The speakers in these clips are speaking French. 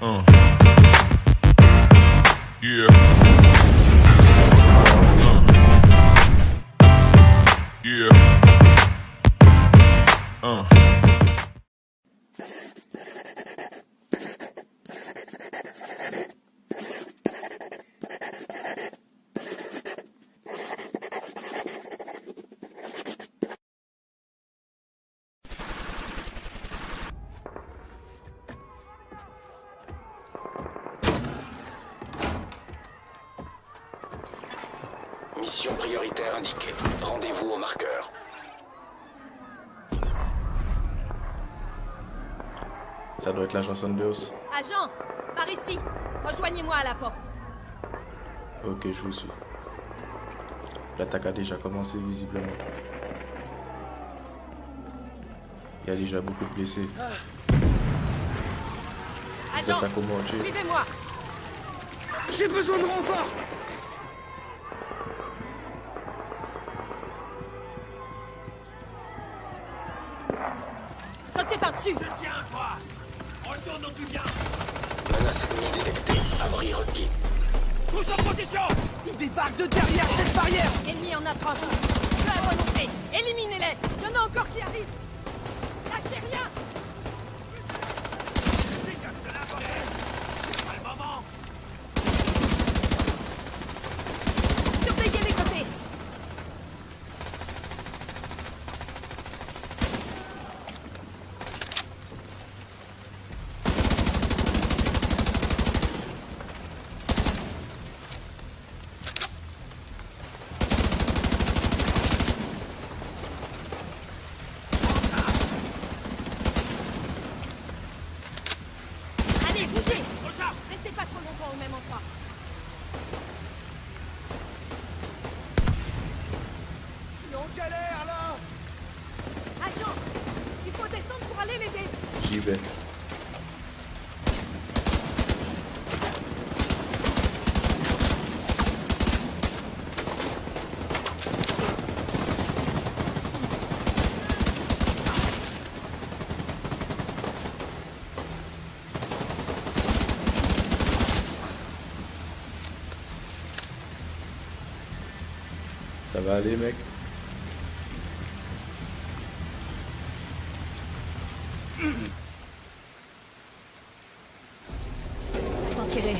Yeah. Yeah. Mission prioritaire indiquée. Rendez-vous au marqueur. Ça doit être l'agent Sanders. Agent, par ici. Rejoignez-moi à la porte. Ok, je vous suis. L'attaque a déjà commencé visiblement. Il y a déjà beaucoup de blessés. Ils Agent, attaquent au mortier. suivez-moi. J'ai besoin de renfort. Sautez par-dessus. Tiens-toi. Retourne au tout bien. Menace ennemie détectée. Abri requis. Tous en position. Il débarque de derrière cette barrière. Ennemi en approche. Feu à volonté. Éliminez-les. Il y en a encore qui arrivent. Lâchez rien. Dégage de la forêt. C'est pas le moment. Surveillez les côtés. Allez, bougez. Restez pas trop longtemps au même endroit. On galère là. Agent, il faut descendre pour aller l'aider. J'y vais. Ça va aller, mec? T'en tirer.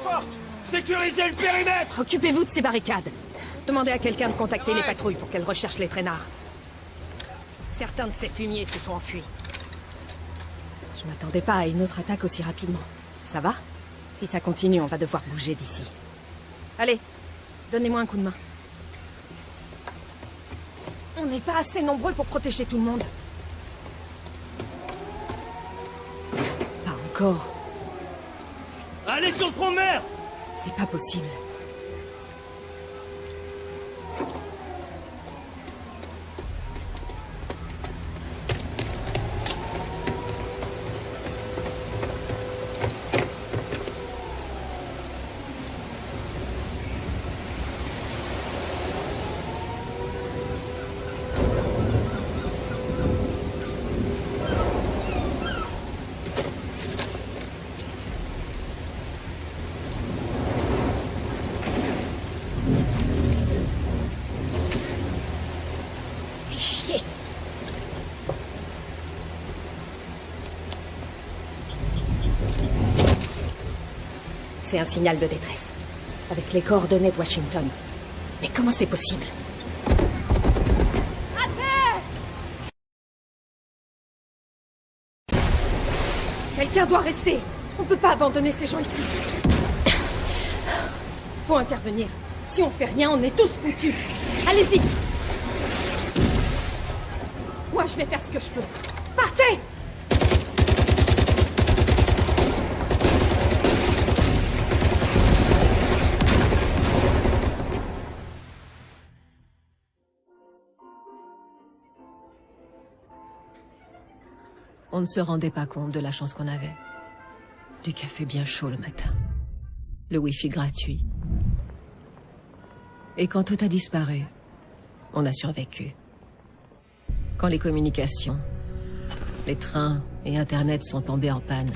Porte. Sécurisez le périmètre. Occupez-vous de ces barricades. Demandez à quelqu'un de contacter les patrouilles pour qu'elles recherchent les traînards. Certains de ces fumiers se sont enfuis. Je m'attendais pas à une autre attaque aussi rapidement. Ça va? Si ça continue, on va devoir bouger d'ici. Allez, donnez-moi un coup de main. On n'est pas assez nombreux pour protéger tout le monde. Pas encore. Allez sur le front de mer. C'est pas possible. Fais chier. C'est un signal de détresse. Avec les coordonnées de Washington. Mais comment c'est possible? À terre! Quelqu'un doit rester. On peut pas abandonner ces gens ici. Faut intervenir. Si on fait rien, on est tous foutus. Allez-y! Moi, je vais faire ce que je peux. Partez! On ne se rendait pas compte de la chance qu'on avait. Du café bien chaud le matin. Le wifi gratuit. Et quand tout a disparu, on a survécu. Quand les communications, les trains et Internet sont tombés en panne,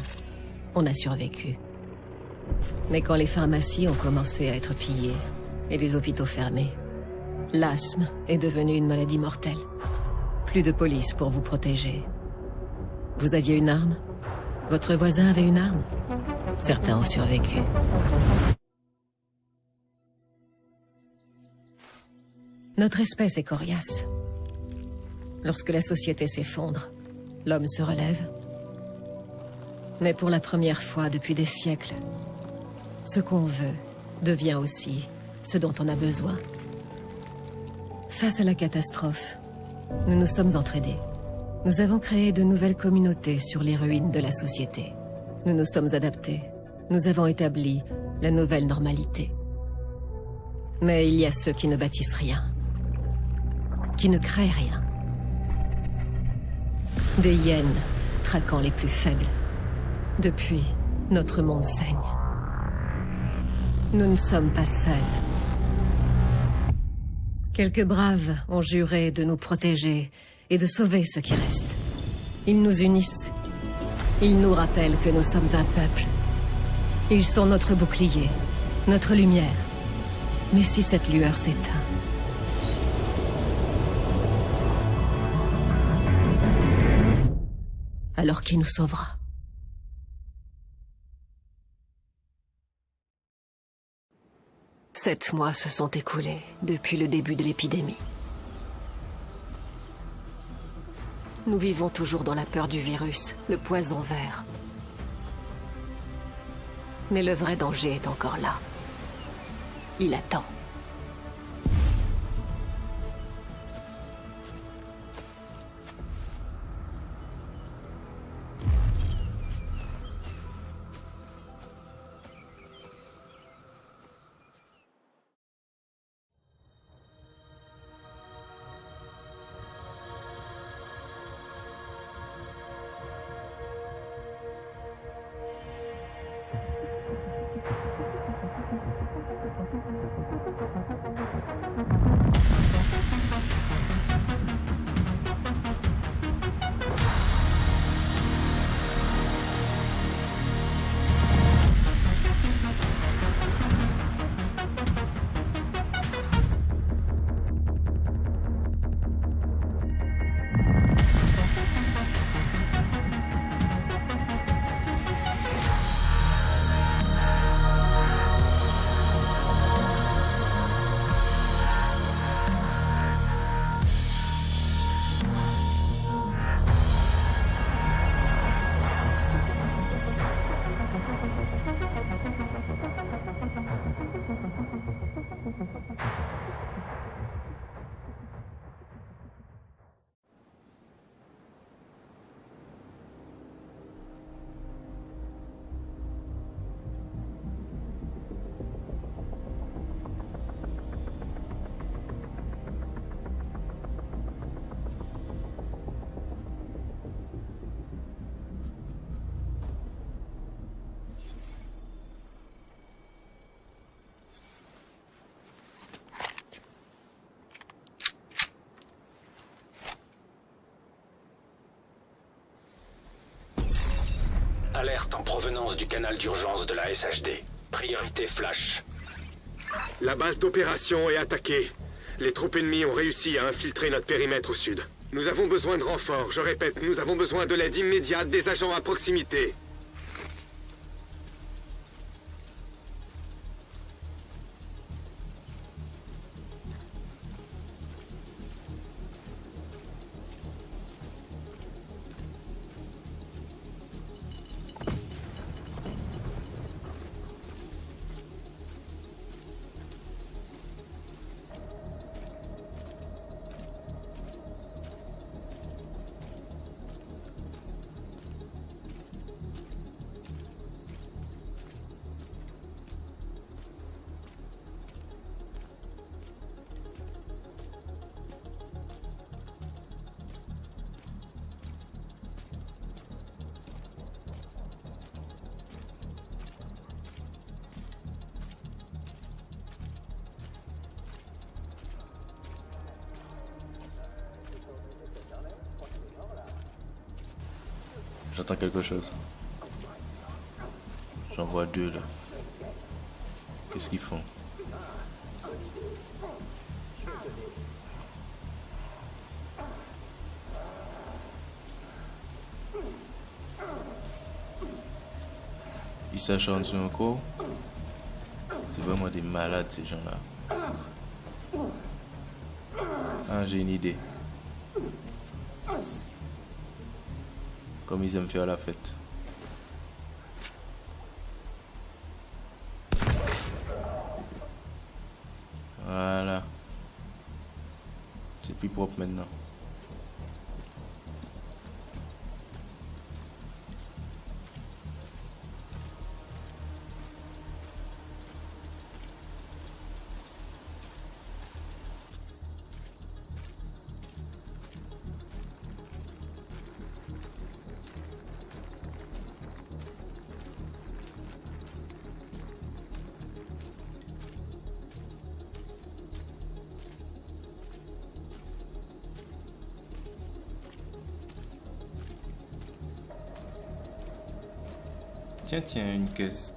on a survécu. Mais quand les pharmacies ont commencé à être pillées et les hôpitaux fermés, l'asthme est devenu une maladie mortelle. Plus de police pour vous protéger. Vous aviez une arme? Votre voisin avait une arme? Certains ont survécu. Notre espèce est coriace. Lorsque la société s'effondre, l'homme se relève. Mais pour la première fois depuis des siècles, ce qu'on veut devient aussi ce dont on a besoin. Face à la catastrophe, nous nous sommes entraidés. Nous avons créé de nouvelles communautés sur les ruines de la société. Nous nous sommes adaptés. Nous avons établi la nouvelle normalité. Mais il y a ceux qui ne bâtissent rien, qui ne créent rien. Des hyènes traquant les plus faibles. Depuis, notre monde saigne. Nous ne sommes pas seuls. Quelques braves ont juré de nous protéger et de sauver ce qui reste. Ils nous unissent. Ils nous rappellent que nous sommes un peuple. Ils sont notre bouclier, notre lumière. Mais si cette lueur s'éteint, alors qui nous sauvera? Sept mois se sont écoulés depuis le début de l'épidémie. Nous vivons toujours dans la peur du virus, le poison vert. Mais le vrai danger est encore là. Il attend. Alerte en provenance du canal d'urgence de la SHD. Priorité flash. La base d'opération est attaquée. Les troupes ennemies ont réussi à infiltrer notre périmètre au sud. Nous avons besoin de renforts. Je répète, nous avons besoin de l'aide immédiate des agents à proximité. J'entends quelque chose. J'en vois deux là. Qu'est-ce qu'ils font? Ils s'acharnent sur un corps. C'est vraiment des malades ces gens-là. Ah, j'ai une idée. Comme ils aiment faire la fête. Voilà. C'est plus propre maintenant. Tiens, une caisse.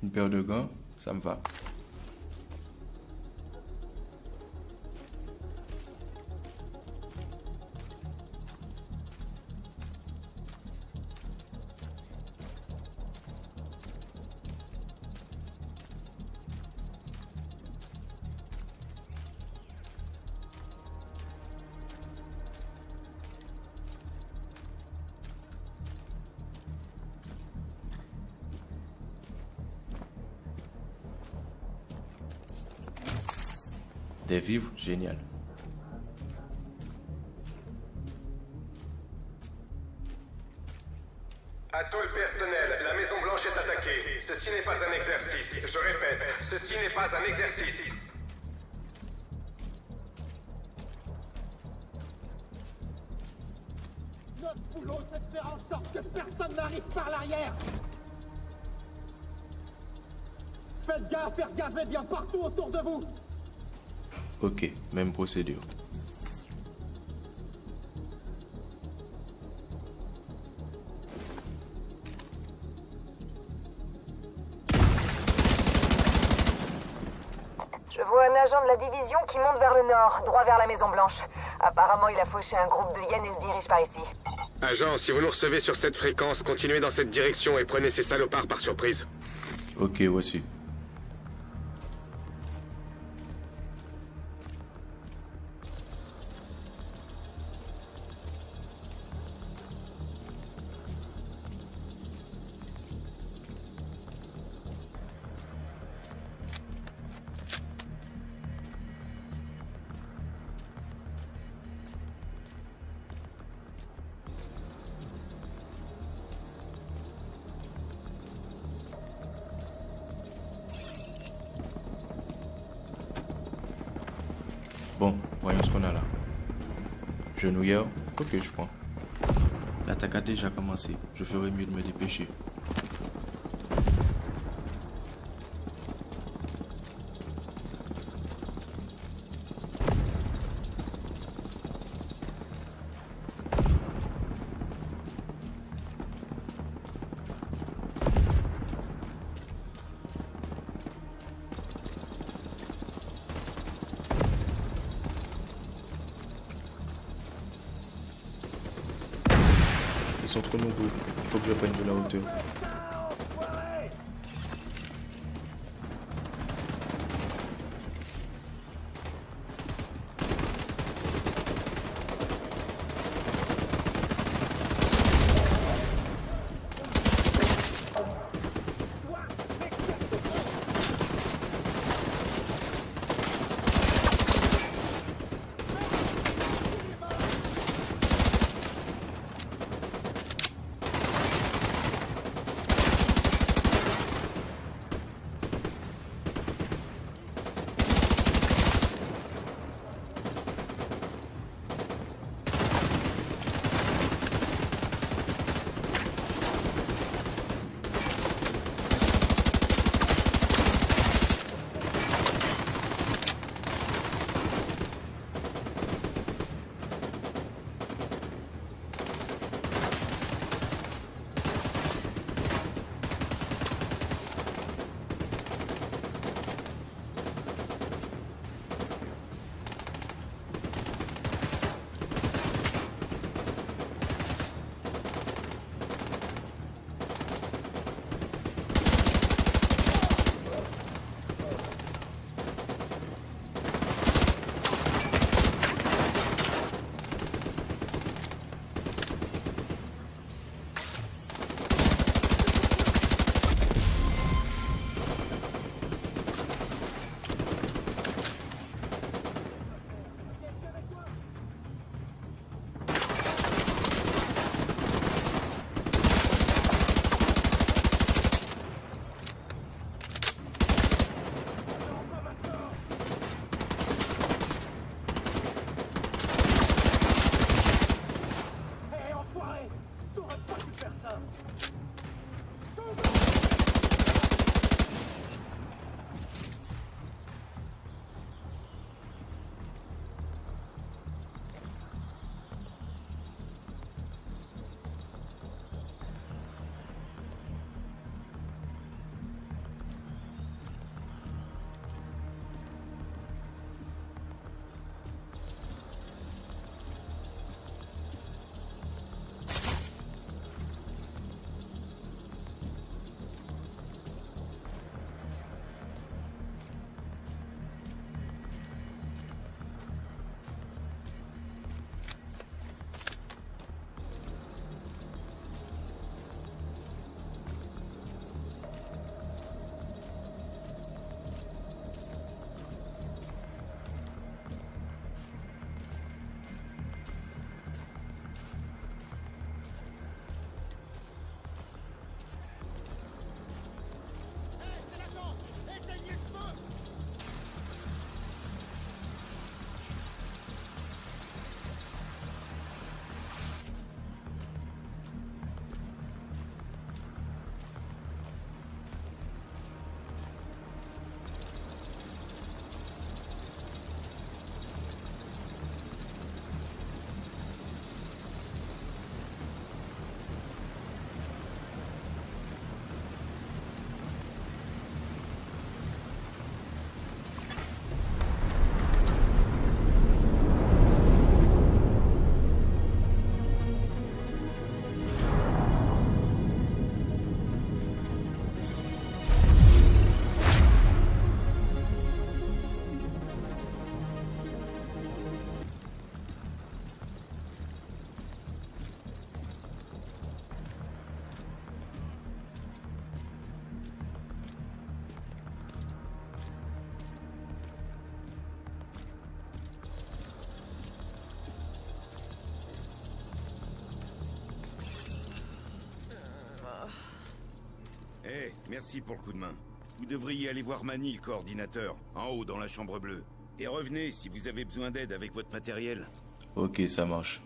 Une paire de gants, ça me va. Des vivres, génial. À tout le personnel, la Maison Blanche est attaquée. Ceci n'est pas un exercice. Je répète, ceci n'est pas un exercice. Notre boulot, c'est de faire en sorte que personne n'arrive par l'arrière. Faites gaffe bien partout autour de vous. Ok, même procédure. Je vois un agent de la division qui monte vers le nord, droit vers la Maison Blanche. Apparemment, il a fauché un groupe de hyènes et se dirige par ici. Agent, si vous nous recevez sur cette fréquence, continuez dans cette direction et prenez ces salopards par surprise. Ok, voici. Bon, voyons ce qu'on a là. Genouillère, ok, je prends. L'attaque a déjà commencé. Je ferais mieux de me dépêcher. Ils sont trop nombreux. Il faut que je prenne de la hauteur. Merci pour le coup de main. Vous devriez aller voir Manny, le coordinateur, en haut dans la chambre bleue. Et revenez si vous avez besoin d'aide avec votre matériel. Ok, ça marche.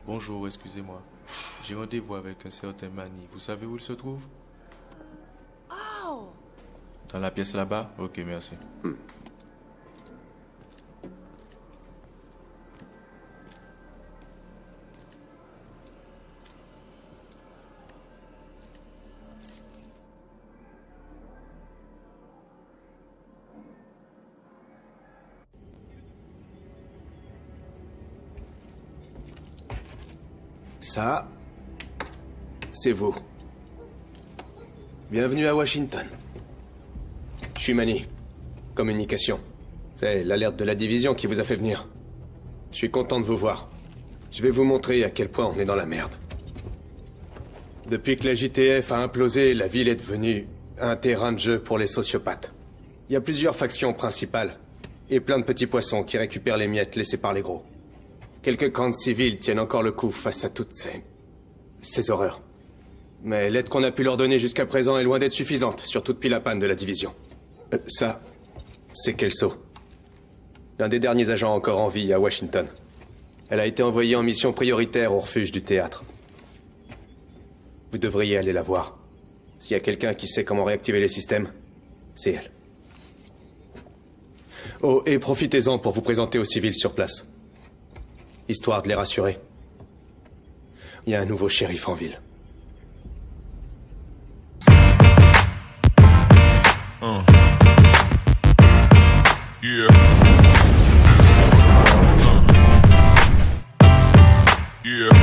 Bonjour, excusez-moi. J'ai rendez-vous avec un certain Manny. Vous savez où il se trouve? Oh! Dans la pièce là-bas? Ok, merci. Ça, c'est vous. Bienvenue à Washington. Je suis Manny. Communication. C'est l'alerte de la division qui vous a fait venir. Je suis content de vous voir. Je vais vous montrer à quel point on est dans la merde. Depuis que la JTF a implosé, la ville est devenue un terrain de jeu pour les sociopathes. Il y a plusieurs factions principales, et plein de petits poissons qui récupèrent les miettes laissées par les gros. Quelques camps civils tiennent encore le coup face à toutes ces horreurs. Mais l'aide qu'on a pu leur donner jusqu'à présent est loin d'être suffisante, surtout depuis la panne de la division. Ça, c'est Kelso. L'un des derniers agents encore en vie à Washington. Elle a été envoyée en mission prioritaire au refuge du théâtre. Vous devriez aller la voir. S'il y a quelqu'un qui sait comment réactiver les systèmes, c'est elle. Oh, et profitez-en pour vous présenter aux civils sur place. Histoire de les rassurer. Il y a un nouveau shérif en ville. Yeah. Yeah.